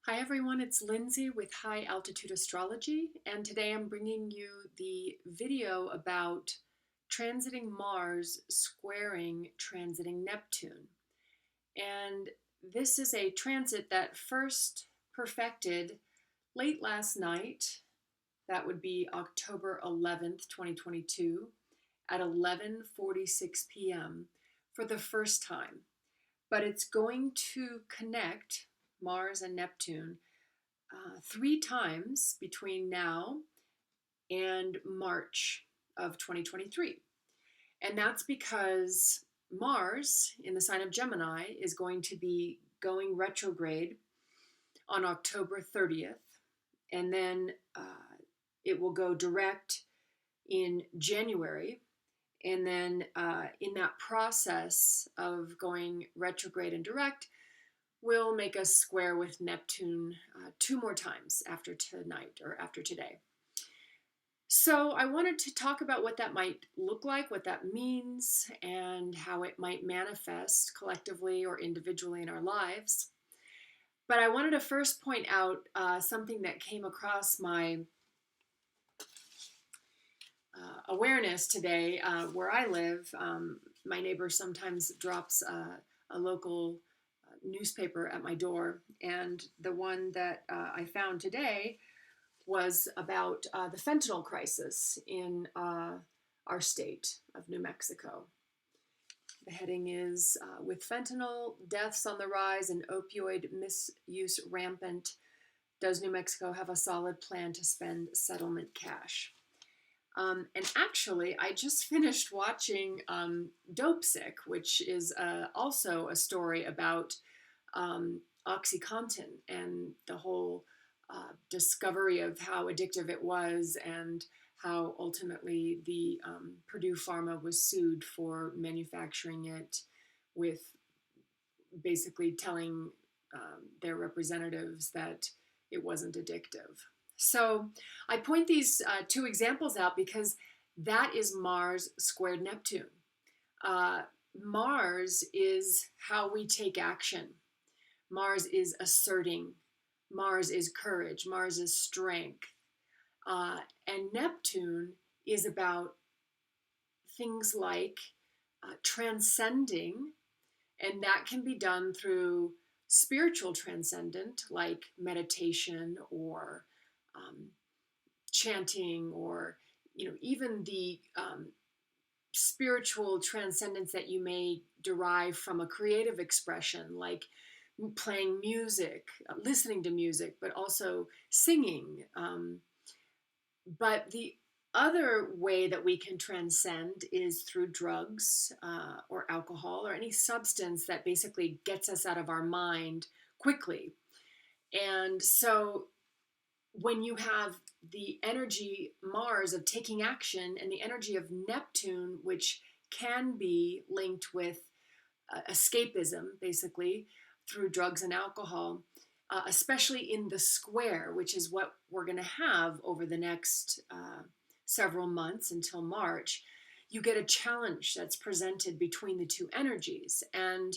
Hi everyone, it's Lindsay with High Altitude Astrology, and today I'm bringing you the video about transiting Mars squaring transiting Neptune. And this is a transit that first perfected late last night. That would be October 11th, 2022 at 11:46 p.m. for the first time. But it's going to connect Mars and Neptune three times between now and March of 2023. And that's because Mars in the sign of Gemini is going to be going retrograde on October 30th. And then it will go direct in January. And then in that process of going retrograde and direct, will make us square with Neptune two more times after tonight or after today. So I wanted to talk about what that might look like, what that means, and how it might manifest collectively or individually in our lives. But I wanted to first point out something that came across my awareness today where I live. My neighbor sometimes drops a local newspaper at my door, and the one that I found today was about the fentanyl crisis in our state of New Mexico. The heading is with fentanyl deaths on the rise and opioid misuse rampant, does New Mexico have a solid plan to spend settlement cash? And actually, I just finished watching Dopesick, which is also a story about OxyContin and the whole discovery of how addictive it was, and how ultimately the Purdue Pharma was sued for manufacturing it with basically telling their representatives that it wasn't addictive. So I point these two examples out because that is Mars squared Neptune. Mars is how we take action. Mars is asserting. Mars is courage. Mars is strength. And Neptune is about things like transcending, and that can be done through spiritual transcendent, like meditation or chanting, or even the spiritual transcendence that you may derive from a creative expression, like playing music, listening to music, but also singing. But the other way that we can transcend is through drugs or alcohol or any substance that basically gets us out of our mind quickly. And so when you have the energy Mars of taking action and the energy of Neptune, which can be linked with escapism, basically, through drugs and alcohol, especially in the square, which is what we're going to have over the next several months until March, you get a challenge that's presented between the two energies. And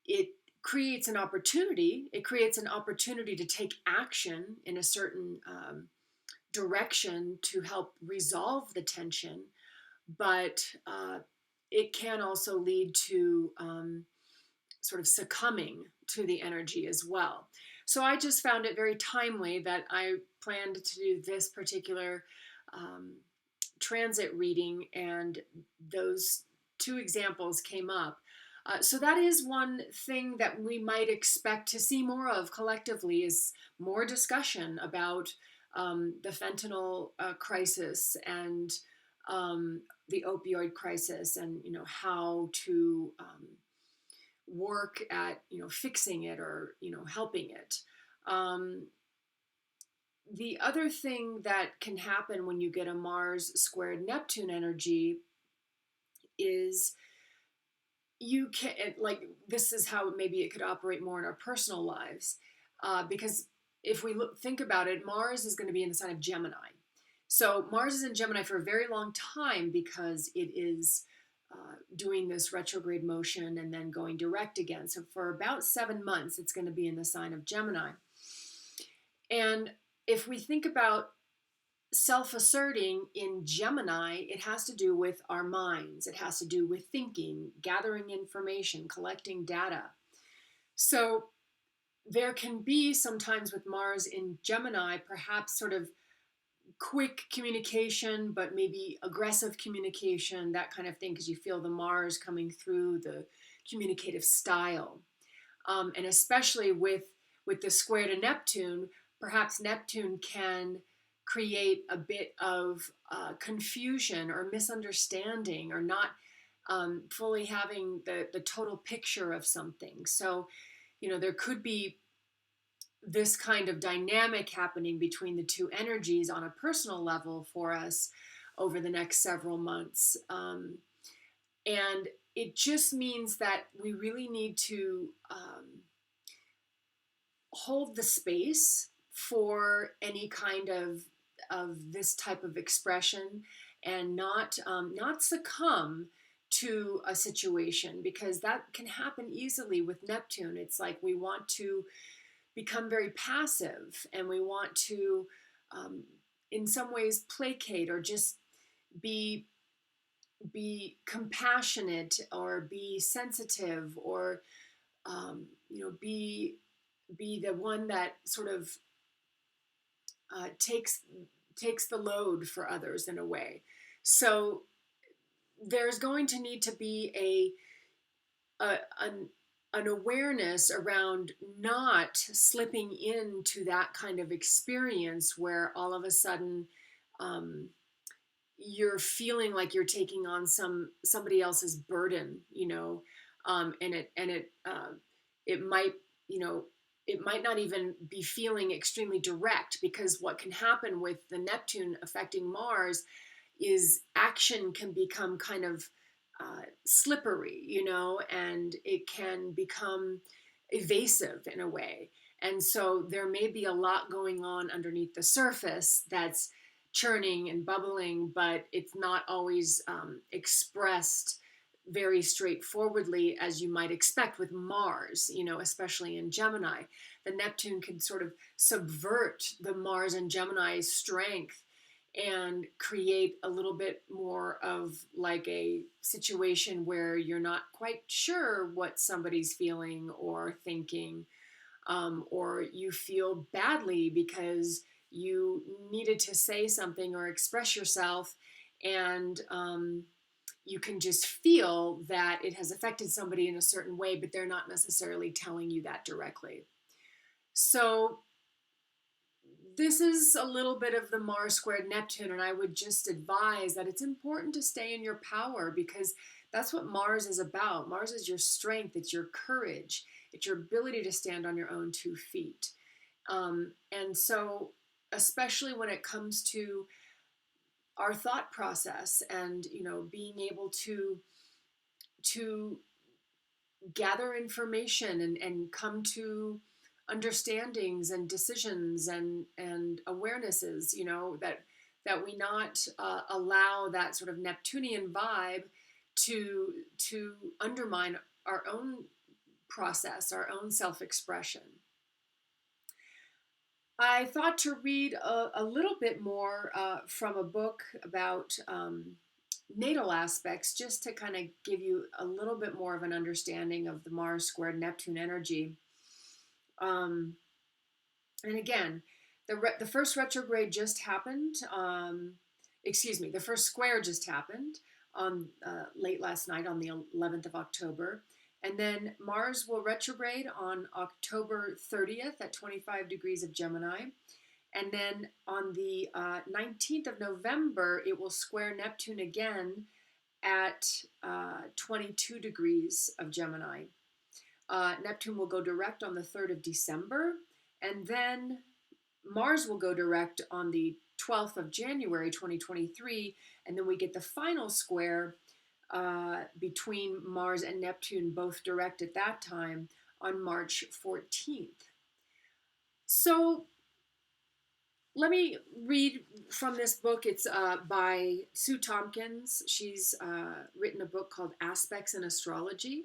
it creates an opportunity. It creates an opportunity to take action in a certain direction to help resolve the tension. But it can also lead to sort of succumbing to the energy as well. So I just found it very timely that I planned to do this particular transit reading, and those two examples came up. So that is one thing that we might expect to see more of collectively, is more discussion about the fentanyl crisis and the opioid crisis, and how to work at fixing it or helping it. The other thing that can happen when you get a Mars squared Neptune energy is you can, like, this is how maybe it could operate more in our personal lives, because if we think about it, Mars is going to be in the sign of Gemini. So Mars is in Gemini for a very long time because it is doing this retrograde motion and then going direct again. So for about 7 months, it's going to be in the sign of Gemini. And if we think about self-asserting in Gemini, it has to do with our minds. It has to do with thinking, gathering information, collecting data. So there can be sometimes with Mars in Gemini, perhaps sort of quick communication, but maybe aggressive communication, that kind of thing, because you feel the Mars coming through the communicative style. And especially with the square to Neptune, perhaps Neptune can create a bit of confusion or misunderstanding, or not fully having the total picture of something. So, there could be this kind of dynamic happening between the two energies on a personal level for us over the next several months. And it just means that we really need to hold the space for any kind of this type of expression, and not succumb to a situation, because that can happen easily with Neptune. It's like we want to become very passive, and we want to in some ways placate, or just be compassionate, or be sensitive, or be the one that sort of takes the load for others in a way. So there's going to need to be an awareness around not slipping into that kind of experience where all of a sudden you're feeling like you're taking on somebody else's burden, and it might, it might not even be feeling extremely direct, because what can happen with the Neptune affecting Mars is action can become kind of slippery, and it can become evasive in a way. And so there may be a lot going on underneath the surface that's churning and bubbling, but it's not always expressed very straightforwardly as you might expect with Mars, especially in Gemini. The Neptune can sort of subvert the Mars and Gemini's strength and create a little bit more of like a situation where you're not quite sure what somebody's feeling or thinking, or you feel badly because you needed to say something or express yourself, and you can just feel that it has affected somebody in a certain way, but they're not necessarily telling you that directly. So this is a little bit of the Mars squared Neptune, and I would just advise that it's important to stay in your power, because that's what Mars is about. Mars is your strength, it's your courage, it's your ability to stand on your own 2 feet. And so, especially when it comes to our thought process, and being able to gather information and come to understandings and decisions and awarenesses, that we not allow that sort of Neptunian vibe to undermine our own process, our own self-expression. I thought to read a little bit more from a book about natal aspects, just to kind of give you a little bit more of an understanding of the Mars squared Neptune energy. And again, the first retrograde just happened. The first square just happened on late last night on the 11th of October. And then Mars will retrograde on October 30th at 25 degrees of Gemini. And then on the 19th of November, it will square Neptune again at 22 degrees of Gemini. Neptune will go direct on the 3rd of December. And then Mars will go direct on the 12th of January 2023. And then we get the final square between Mars and Neptune, both direct at that time, on March 14th. So Let me read from this book. It's by Sue Tompkins. She's written a book called Aspects in Astrology.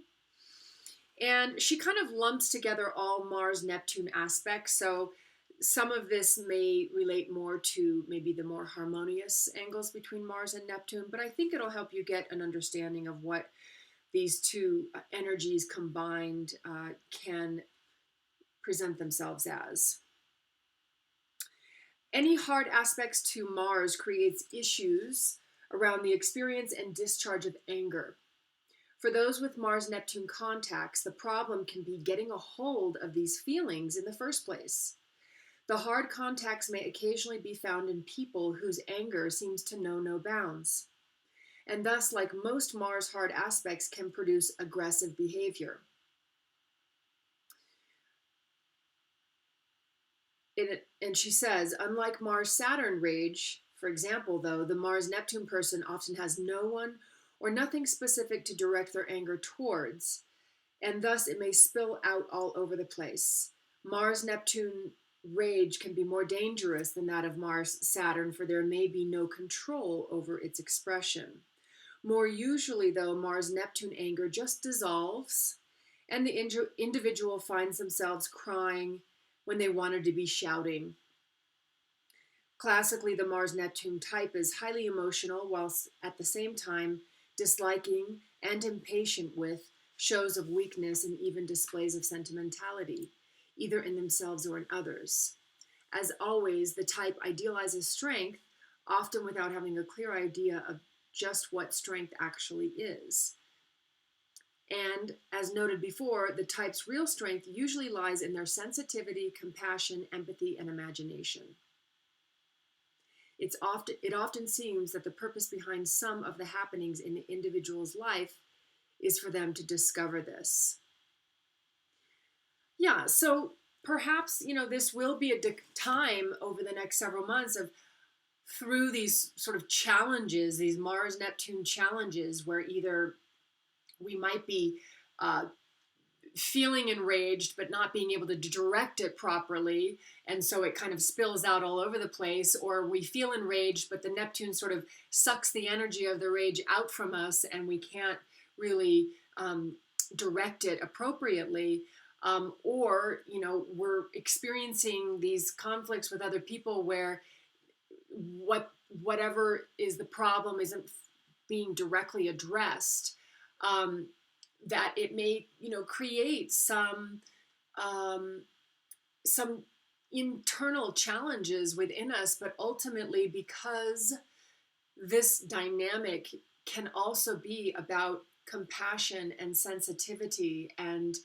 And she kind of lumps together all Mars-Neptune aspects. So some of this may relate more to maybe the more harmonious angles between Mars and Neptune, but I think it'll help you get an understanding of what these two energies combined can present themselves as. Any hard aspects to Mars creates issues around the experience and discharge of anger. For those with Mars-Neptune contacts, the problem can be getting a hold of these feelings in the first place. The hard contacts may occasionally be found in people whose anger seems to know no bounds, and thus, like most Mars hard aspects, can produce aggressive behavior. And she says, unlike Mars-Saturn rage, for example, though, the Mars-Neptune person often has no one or nothing specific to direct their anger towards, and thus it may spill out all over the place. Mars-Neptune rage can be more dangerous than that of Mars-Saturn, for there may be no control over its expression. More usually, though, Mars-Neptune anger just dissolves, and the individual finds themselves crying when they wanted to be shouting. Classically, the Mars-Neptune type is highly emotional, whilst at the same time disliking and impatient with shows of weakness and even displays of sentimentality, either in themselves or in others. As always, the type idealizes strength, often without having a clear idea of just what strength actually is. And as noted before, the type's real strength usually lies in their sensitivity, compassion, empathy, and imagination. It often seems that the purpose behind some of the happenings in the individual's life is for them to discover this. Yeah, so perhaps, this will be a time over the next several months of through these sort of challenges, these Mars-Neptune challenges, where either we might be feeling enraged but not being able to direct it properly, and so it kind of spills out all over the place, or we feel enraged but the Neptune sort of sucks the energy of the rage out from us and we can't really direct it appropriately, or we're experiencing these conflicts with other people where whatever is the problem isn't being directly addressed. That it may, create some internal challenges within us, but ultimately, because this dynamic can also be about compassion and sensitivity and,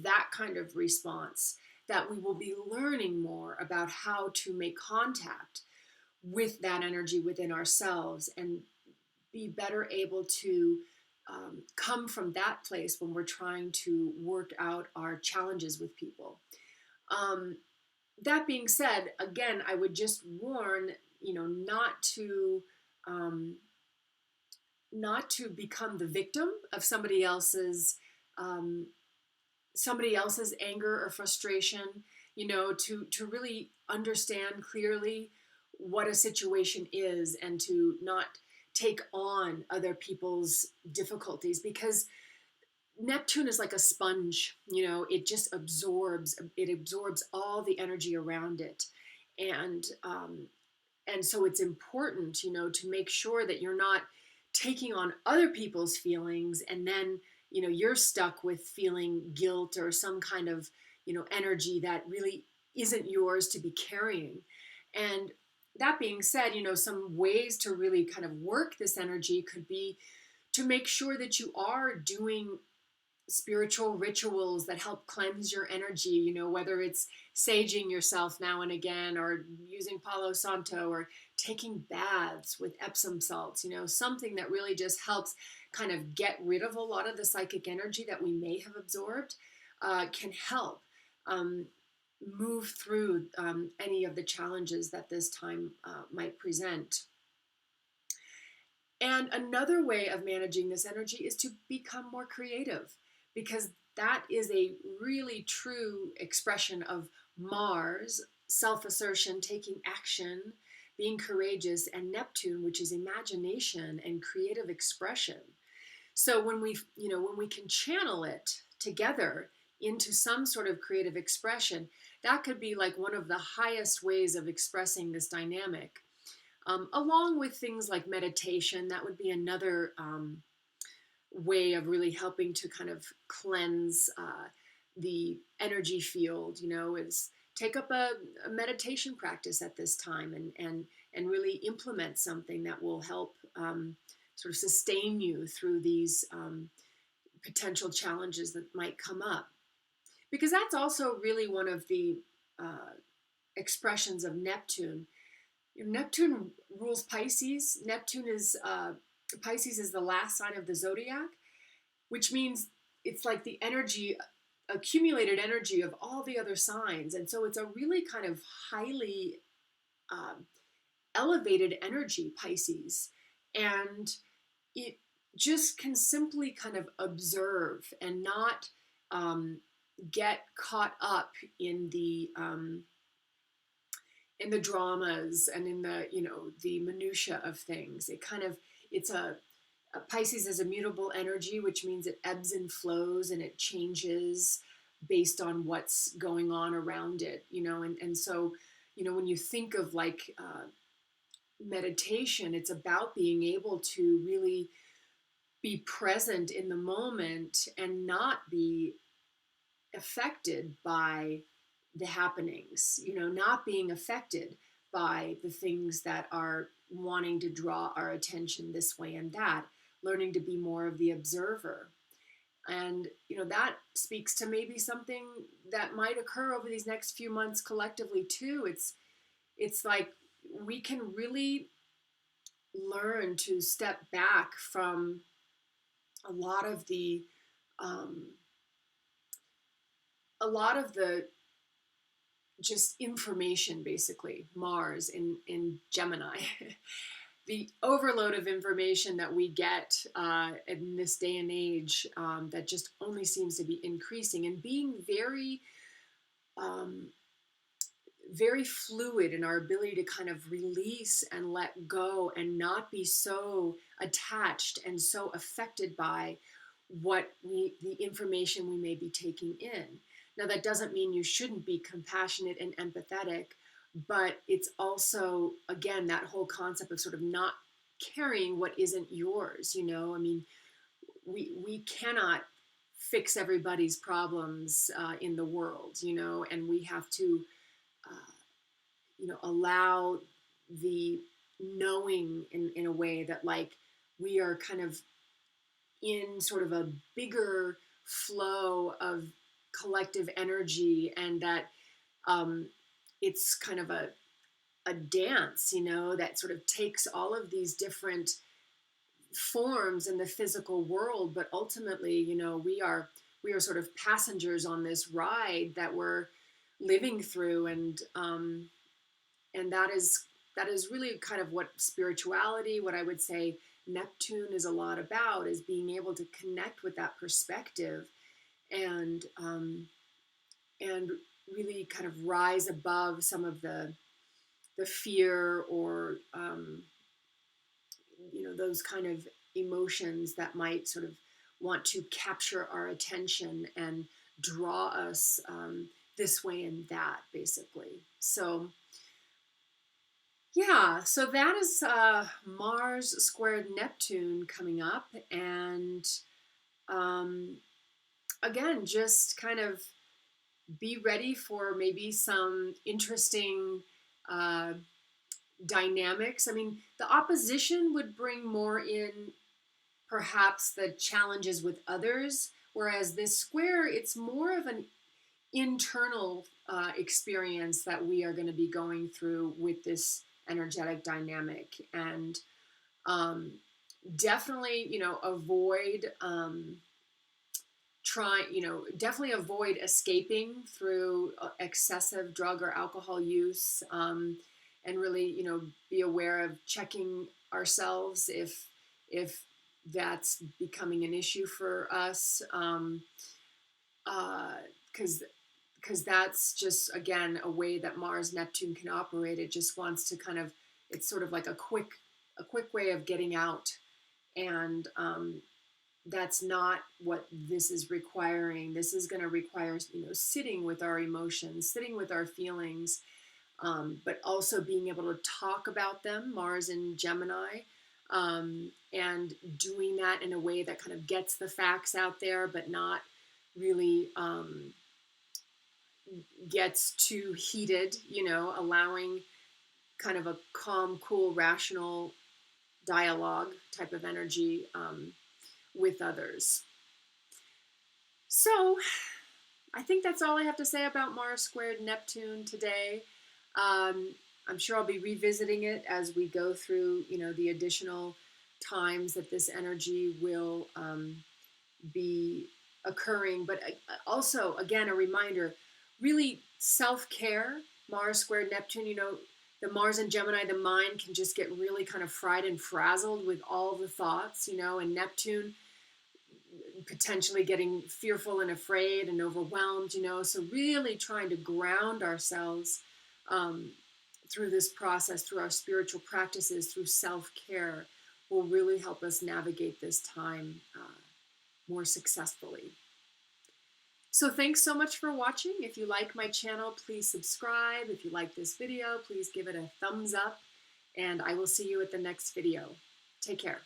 that kind of response, that we will be learning more about how to make contact with that energy within ourselves and be better able to come from that place when we're trying to work out our challenges with people. That being said, again, I would just warn, not to become the victim of somebody else's anger or frustration. To really understand clearly what a situation is and to not take on other people's difficulties, because Neptune is like a sponge. It just absorbs all the energy around it, and so it's important to make sure that you're not taking on other people's feelings, and then you're stuck with feeling guilt or some kind of energy that really isn't yours to be carrying. And that being said, some ways to really kind of work this energy could be to make sure that you are doing spiritual rituals that help cleanse your energy, whether it's saging yourself now and again, or using Palo Santo, or taking baths with Epsom salts, something that really just helps kind of get rid of a lot of the psychic energy that we may have absorbed, can help move through any of the challenges that this time might present. And another way of managing this energy is to become more creative, because that is a really true expression of Mars, self-assertion, taking action, being courageous, and Neptune, which is imagination and creative expression. So when we can channel it together into some sort of creative expression, that could be like one of the highest ways of expressing this dynamic. Along with things like meditation, that would be another way of really helping to kind of cleanse the energy field. Is take up a meditation practice at this time, and really implement something that will help sort of sustain you through these potential challenges that might come up. Because that's also really one of the expressions of Neptune. Neptune rules Pisces. Pisces is the last sign of the zodiac, which means it's like the energy, accumulated energy of all the other signs. And so it's a really kind of highly elevated energy, Pisces. And it just can simply kind of observe and not get caught up in the dramas and in the minutia of things. It's a Pisces is a mutable energy, which means it ebbs and flows and it changes based on what's going on around it. And so when you think of like meditation, it's about being able to really be present in the moment and not be affected by the happenings, not being affected by the things that are wanting to draw our attention this way and that, learning to be more of the observer. And, that speaks to maybe something that might occur over these next few months collectively too. It's like we can really learn to step back from a lot of the just information, basically. Mars in Gemini. The overload of information that we get in this day and age that just only seems to be increasing, and being very very fluid in our ability to kind of release and let go and not be so attached and so affected by the information we may be taking in. Now, that doesn't mean you shouldn't be compassionate and empathetic, but it's also, again, that whole concept of sort of not carrying what isn't yours. I mean, we cannot fix everybody's problems in the world, and we have to allow the knowing in a way that, like, we are kind of in sort of a bigger flow of collective energy, and that it's kind of a dance, that sort of takes all of these different forms in the physical world, but ultimately, we are sort of passengers on this ride that we're living through, and that is really kind of what spirituality, what I would say Neptune is a lot about, is being able to connect with that perspective and really kind of rise above some of the fear or those kind of emotions that might sort of want to capture our attention and draw us this way and that, basically. So yeah, so that is Mars squared Neptune coming up, and again, just kind of be ready for maybe some interesting dynamics. I mean, the opposition would bring more in perhaps the challenges with others, whereas this square, it's more of an internal experience that we are going to be going through with this energetic dynamic. And definitely, avoid definitely avoid escaping through excessive drug or alcohol use, and really, be aware of checking ourselves if that's becoming an issue for us, because because that's just, again, a way that Mars Neptune can operate. It just wants to kind of, it's sort of like a quick way of getting out. And that's not what this is requiring. This is going to require, sitting with our emotions, sitting with our feelings, but also being able to talk about them, Mars in Gemini, and doing that in a way that kind of gets the facts out there, but not really gets too heated, allowing kind of a calm, cool, rational dialogue type of energy with others. So I think that's all I have to say about Mars squared Neptune today. I'm sure I'll be revisiting it as we go through, the additional times that this energy will be occurring. But also, again, a reminder, really self-care, Mars squared Neptune, the Mars in Gemini, the mind can just get really kind of fried and frazzled with all the thoughts, and Neptune potentially getting fearful and afraid and overwhelmed, so really trying to ground ourselves through this process, through our spiritual practices, through self-care, will really help us navigate this time more successfully. So thanks so much for watching. If you like my channel, please subscribe. If you like this video, please give it a thumbs up, and I will see you at the next video. Take care.